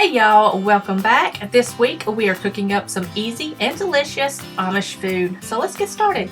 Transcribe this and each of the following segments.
Hey y'all, welcome back. This week we are cooking up some easy and delicious Amish food. So let's get started.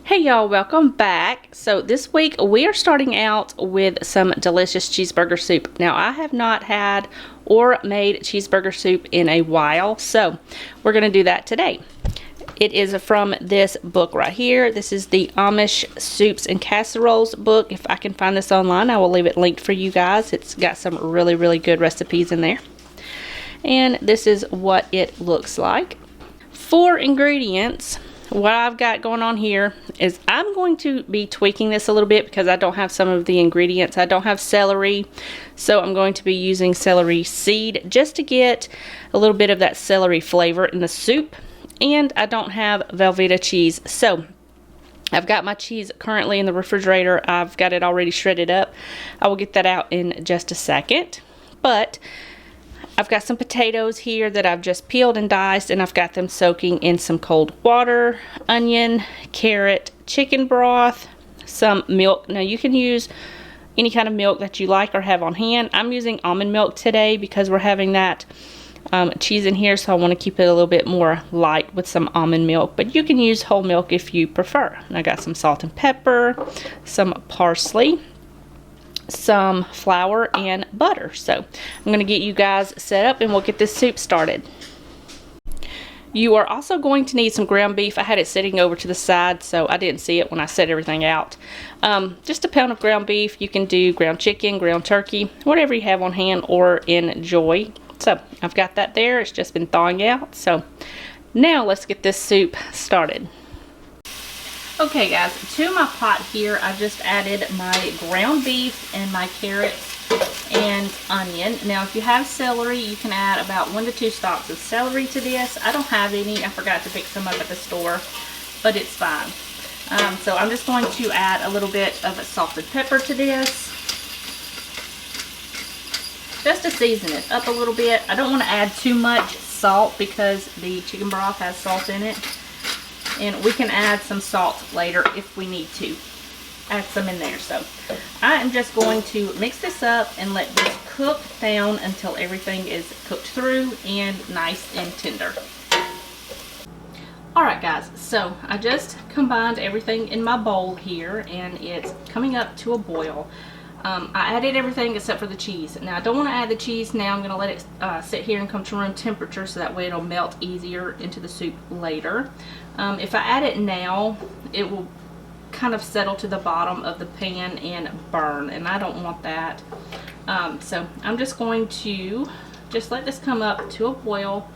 Hey y'all, welcome back. So this week we are starting out with some delicious cheeseburger soup. Now I have not had or made cheeseburger soup in a while, so we're going to do that today. It is from this book right here. This is the Amish Soups and Casseroles book. If I can find this online, I will leave it linked for you guys. It's got some really good recipes in there. And this is what it looks like. For ingredients, what I've got going on here is I'm going to be tweaking this a little bit because I don't have some of the ingredients. I don't have celery, so I'm going to be using celery seed just to get a little bit of that celery flavor in the soup. And I don't have Velveeta cheese, so I've got my cheese currently in the refrigerator. I've got it already shredded up. I will get that out in just a second, but I've got some potatoes here that I've just peeled and diced, and I've got them soaking in some cold water, onion, carrot, chicken broth, some milk. Now you can use any kind of milk that you like or have on hand. I'm using almond milk today because we're having that cheese in here, so I want to keep it a little bit more light with some almond milk, but you can use whole milk if you prefer. And I got some salt and pepper, some parsley, some flour, and butter. So I'm going to get you guys set up and we'll get this soup started. You are also going to need some ground beef. I had it sitting over to the side, so I didn't see it when I set everything out. Just a pound of ground beef. You can do ground chicken, ground turkey, whatever you have on hand or enjoy. So I've got that there. It's just been thawing out. So now let's get this soup started. Okay guys, to my pot here, I just added my ground beef and my carrots and onion. Now if you have celery, you can add about 1 to 2 stalks of celery to this. I don't have any. I forgot to pick some up at the store, but it's fine. So I'm just going to add a little bit of salted pepper to this, just to season it up a little bit. I don't want to add too much salt because the chicken broth has salt in it. And we can add some salt later if we need to add some in there. So I am just going to mix this up and let this cook down until everything is cooked through and nice and tender. Alright guys, so I just combined everything in my bowl here and it's coming up to a boil. I added everything except for the cheese. Now I don't want to add the cheese now. I'm going to let it sit here and come to room temperature so that way it'll melt easier into the soup later. If I add it now, it will kind of settle to the bottom of the pan and burn, and I don't want that. So I'm just going to just let this come up to a boil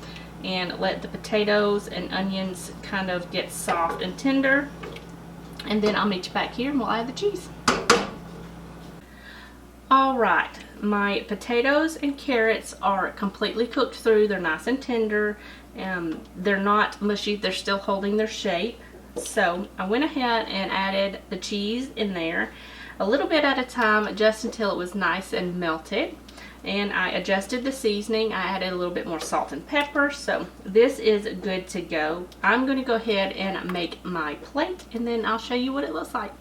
and let the potatoes and onions kind of get soft and tender, and then I'll meet you back here and we'll add the cheese. Alright, my potatoes and carrots are completely cooked through. They're nice and tender. They're not mushy. They're still holding their shape. So I went ahead and added the cheese in there a little bit at a time just until it was nice and melted. And I adjusted the seasoning. I added a little bit more salt and pepper. So this is good to go. I'm going to go ahead and make my plate and then I'll show you what it looks like.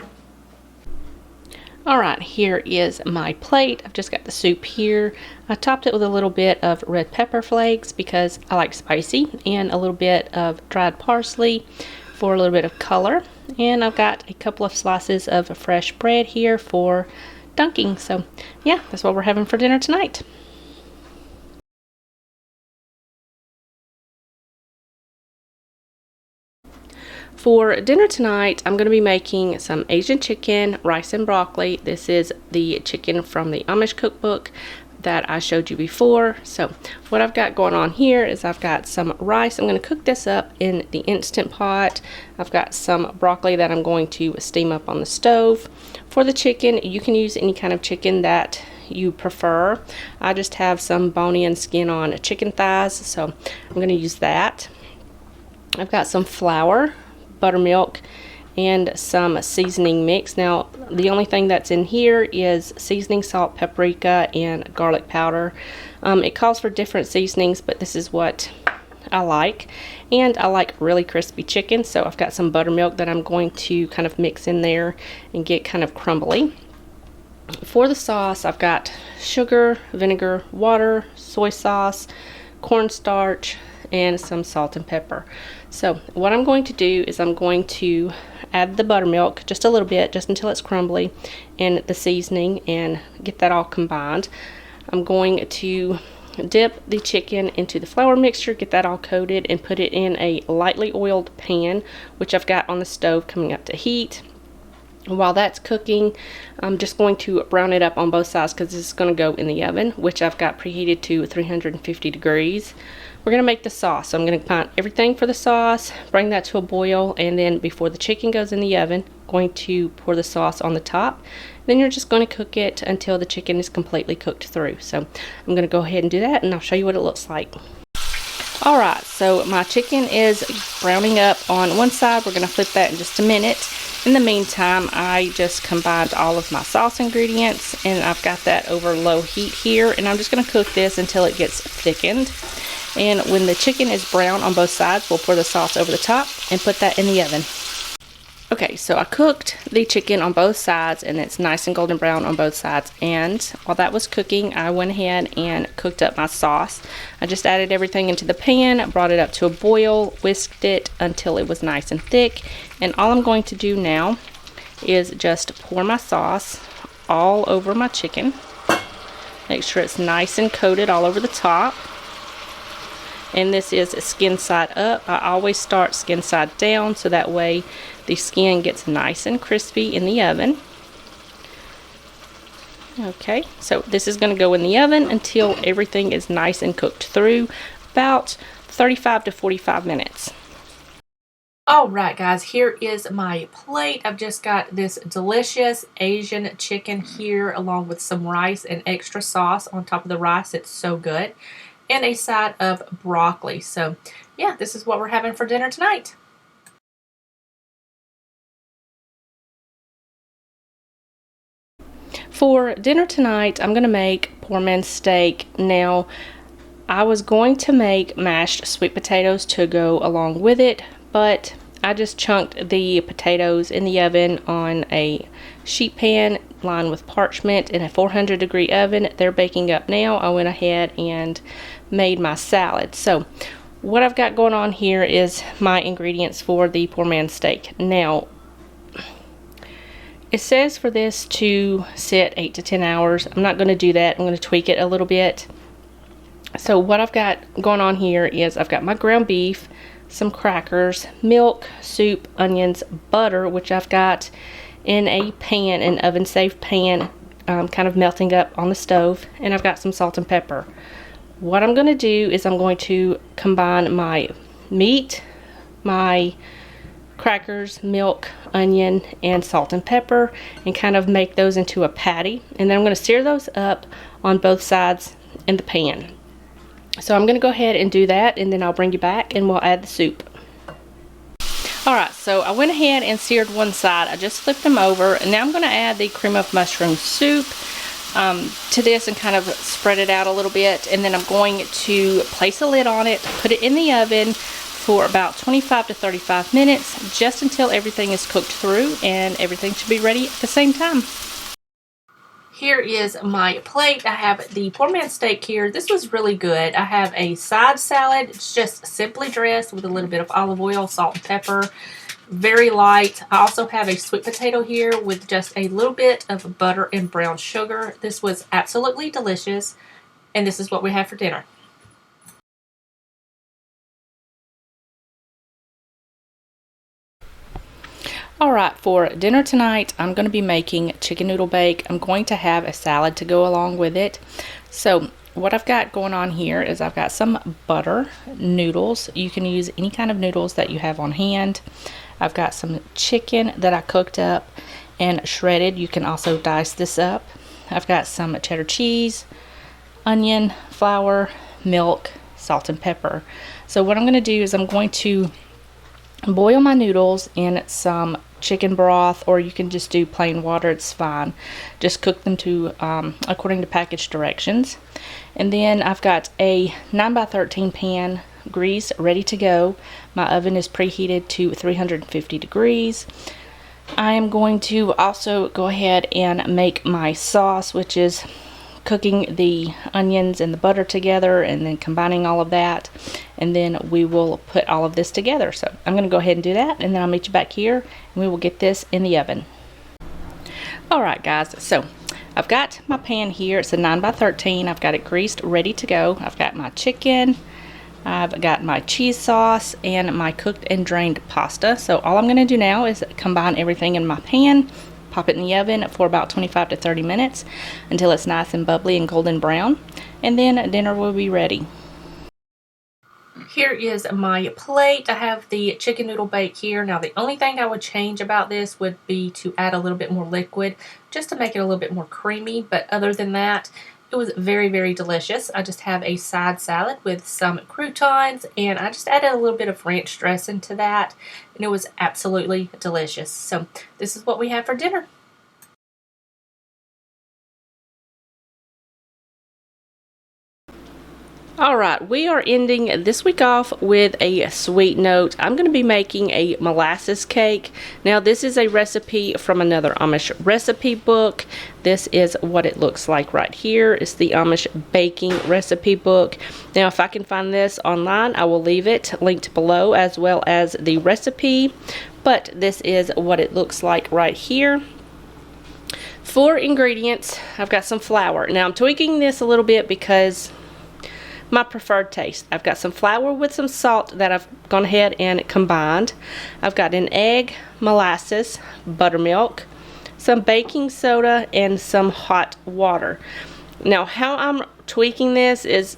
Alright, here is my plate. I've just got the soup here. I topped it with a little bit of red pepper flakes because I like spicy, and a little bit of dried parsley for a little bit of color. And I've got a couple of slices of fresh bread here for dunking. So yeah, that's what we're having for dinner tonight. For dinner tonight, I'm going to be making some Asian chicken, rice, and broccoli. This is the chicken from the Amish cookbook that I showed you before. So what I've got going on here is I've got some rice. I'm going to cook this up in the Instant Pot. I've got some broccoli that I'm going to steam up on the stove. For the chicken, you can use any kind of chicken that you prefer. I just have some bony and skin on chicken thighs, so I'm going to use that. I've got some flour, buttermilk, and some seasoning mix. Now, the only thing that's in here is seasoning salt, paprika, and garlic powder. It calls for different seasonings, but this is what I like. And I like really crispy chicken, so I've got some buttermilk that I'm going to kind of mix in there and get kind of crumbly. For the sauce, I've got sugar, vinegar, water, soy sauce, cornstarch, and some salt and pepper. So what I'm going to do is I'm going to add the buttermilk just a little bit, just until it's crumbly, and the seasoning, and get that all combined. I'm going to dip the chicken into the flour mixture, get that all coated, and put it in a lightly oiled pan, which I've got on the stove coming up to heat. While that's cooking, I'm just going to brown it up on both sides, because this is going to go in the oven, which I've got preheated to 350 degrees. We're going to make the sauce. So I'm going to combine everything for the sauce, bring that to a boil, and then before the chicken goes in the oven, I'm going to pour the sauce on the top. Then you're just going to cook it until the chicken is completely cooked through. So I'm going to go ahead and do that, and I'll show you what it looks like. Alright, so my chicken is browning up on one side. We're going to flip that in just a minute. In the meantime, I just combined all of my sauce ingredients, and I've got that over low heat here, and I'm just going to cook this until it gets thickened. And when the chicken is brown on both sides, we'll pour the sauce over the top and put that in the oven. Okay, so I cooked the chicken on both sides, and it's nice and golden brown on both sides. And while that was cooking, I went ahead and cooked up my sauce. I just added everything into the pan, brought it up to a boil, whisked it until it was nice and thick. And all I'm going to do now is just pour my sauce all over my chicken. Make sure it's nice and coated all over the top. And this is skin side up. I always start skin side down, so that way the skin gets nice and crispy in the oven. Okay, so this is going to go in the oven until everything is nice and cooked through, about 35 to 45 minutes. Alright guys, here is my plate. I've just got this delicious Asian chicken here, along with some rice and extra sauce on top of the rice. It's so good. And a side of broccoli. So yeah, this is what we're having for dinner tonight. For dinner tonight, I'm going to make poor man's steak. Now, I was going to make mashed sweet potatoes to go along with it, but I just chunked the potatoes in the oven on a sheet pan lined with parchment in a 400-degree oven. They're baking up now. I went ahead and made my salad. So what I've got going on here is my ingredients for the poor man's steak. Now, it says for this to sit 8 to 10 hours. I'm not going to do that. I'm going to tweak it a little bit. So what I've got going on here is I've got my ground beef, some crackers, milk, soup, onions, butter, which I've got in a pan, an oven safe pan, kind of melting up on the stove, and I've got some salt and pepper. What I'm going to do is I'm going to combine my meat, my crackers, milk, onion, and salt and pepper, and kind of make those into a patty, and then I'm going to sear those up on both sides in the pan. So I'm going to go ahead and do that, and then I'll bring you back and we'll add the soup. Alright, so I went ahead and seared one side. I just flipped them over, and now I'm going to add the cream of mushroom soup to this and kind of spread it out a little bit, and then I'm going to place a lid on it, put it in the oven for about 25 to 35 minutes, just until everything is cooked through, and everything should be ready at the same time. Here is my plate. I have the poor man's steak here. This was really good. I have a side salad. It's just simply dressed with a little bit of olive oil, salt and pepper. Very light. I also have a sweet potato here with just a little bit of butter and brown sugar. This was absolutely delicious, and this is what we have for dinner. Alright, for dinner tonight, I'm going to be making chicken noodle bake. I'm going to have a salad to go along with it. So what I've got going on here is I've got some butter, noodles. You can use any kind of noodles that you have on hand. I've got some chicken that I cooked up and shredded. You can also dice this up. I've got some cheddar cheese, onion, flour, milk, salt and pepper. So what I'm going to do is I'm going to boil my noodles in some chicken broth, or you can just do plain water, it's fine. Just cook them to according to package directions. And then I've got a 9x13 pan greased, ready to go. My oven is preheated to 350 degrees. I am going to also go ahead and make my sauce, which is cooking the onions and the butter together and then combining all of that, and then we will put all of this together. So I'm going to go ahead and do that, and then I'll meet you back here and we will get this in the oven. Alright guys, so I've got my pan here. It's a 9x13. I've got it greased, ready to go. I've got my chicken, I've got my cheese sauce, and my cooked and drained pasta. So all I'm going to do now is combine everything in my pan, pop it in the oven for about 25 to 30 minutes until it's nice and bubbly and golden brown, and then dinner will be ready. Here is my plate. I have the chicken noodle bake here. Now the only thing I would change about this would be to add a little bit more liquid just to make it a little bit more creamy, but other than that, it was very, very delicious. I just have a side salad with some croutons, and I just added a little bit of ranch dressing to that, and it was absolutely delicious. So this is what we have for dinner. Alright, we are ending this week off with a sweet note. I'm going to be making a molasses cake. Now this is a recipe from another Amish recipe book. This is what it looks like right here. It's the Amish baking recipe book. Now if I can find this online, I will leave it linked below as well as the recipe. But this is what it looks like right here. For ingredients, I've got some flour. Now I'm tweaking this a little bit because my preferred taste. I've got some flour with some salt that I've gone ahead and combined. I've got an egg, molasses, buttermilk, some baking soda, and some hot water. Now how I'm tweaking this is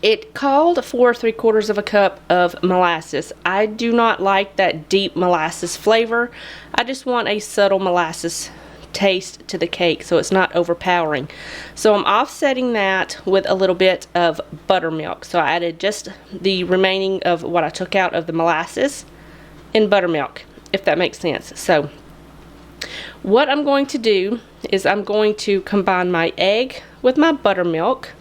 it called for 3/4 of a cup of molasses. I do not like that deep molasses flavor. I just want a subtle molasses taste to the cake so it's not overpowering. So I'm offsetting that with a little bit of buttermilk. So I added just the remaining of what I took out of the molasses in buttermilk, if that makes sense. So what I'm going to do is I'm going to combine my egg with my buttermilk.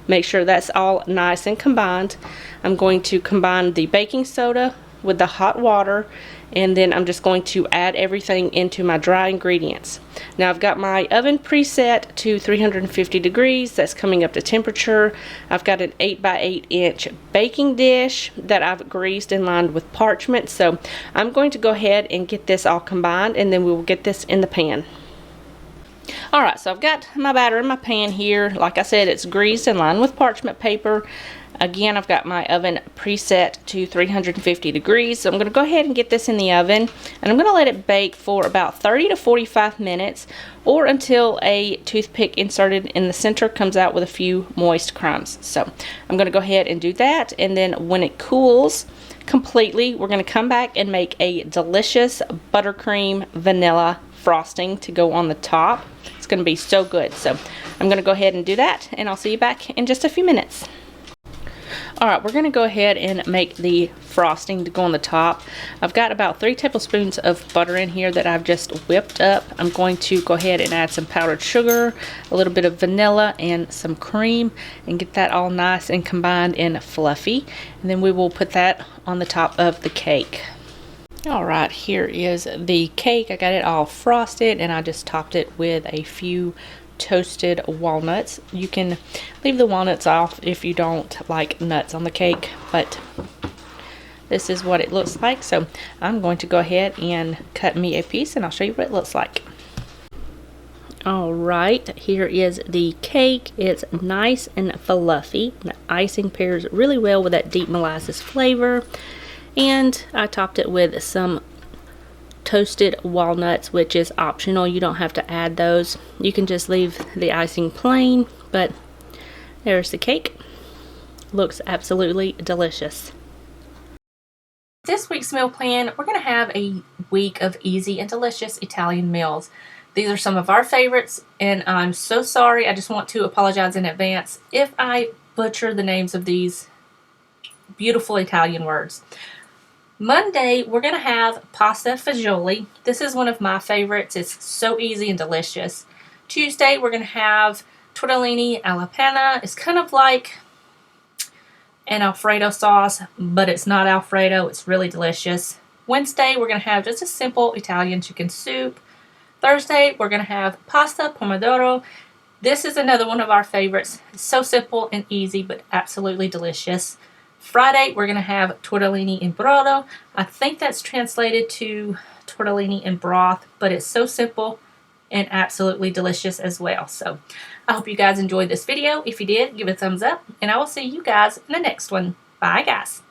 Make sure that's all nice and combined. I'm going to combine the baking soda with the hot water, and then I'm just going to add everything into my dry ingredients. Now I've got my oven preset to 350 degrees. That's coming up to temperature. I've got an 8x8-inch baking dish that I've greased and lined with parchment. So I'm going to go ahead and get this all combined, and then we will get this in the pan. Alright, so I've got my batter in my pan here. Like I said, it's greased and lined with parchment paper. Again, I've got my oven preset to 350 degrees. So I'm going to go ahead and get this in the oven, and I'm going to let it bake for about 30 to 45 minutes, or until a toothpick inserted in the center comes out with a few moist crumbs. So I'm going to go ahead and do that, and then when it cools completely, we're going to come back and make a delicious buttercream vanilla frosting to go on the top. It's going to be so good. So I'm going to go ahead and do that, and I'll see you back in just a few minutes. Alright, we're going to go ahead and make the frosting to go on the top. I've got about 3 tablespoons of butter in here that I've just whipped up. I'm going to go ahead and add some powdered sugar, a little bit of vanilla, and some cream, and get that all nice and combined and fluffy. And then we will put that on the top of the cake. Alright, here is the cake. I got it all frosted, and I just topped it with a few toasted walnuts. You can leave the walnuts off if you don't like nuts on the cake, but this is what it looks like. So I'm going to go ahead and cut me a piece, and I'll show you what it looks like. Alright, here is the cake. It's nice and fluffy. The icing pairs really well with that deep molasses flavor, and I topped it with some toasted walnuts, which is optional. You don't have to add those. You can just leave the icing plain, but there's the cake. Looks absolutely delicious. This week's meal plan, we're going to have a week of easy and delicious Italian meals. These are some of our favorites, and I'm so sorry. I just want to apologize in advance if I butcher the names of these beautiful Italian words. Monday, we're going to have pasta fagioli. This is one of my favorites. It's so easy and delicious. Tuesday, we're going to have tortellini alla panna. It's kind of like an Alfredo sauce, but it's not Alfredo. It's really delicious. Wednesday, we're going to have just a simple Italian chicken soup. Thursday, we're going to have pasta pomodoro. This is another one of our favorites. It's so simple and easy, but absolutely delicious. Friday, we're going to have tortellini in brodo. I think that's translated to tortellini in broth, but it's so simple and absolutely delicious as well. So I hope you guys enjoyed this video. If you did, give it a thumbs up, and I will see you guys in the next one. Bye, guys.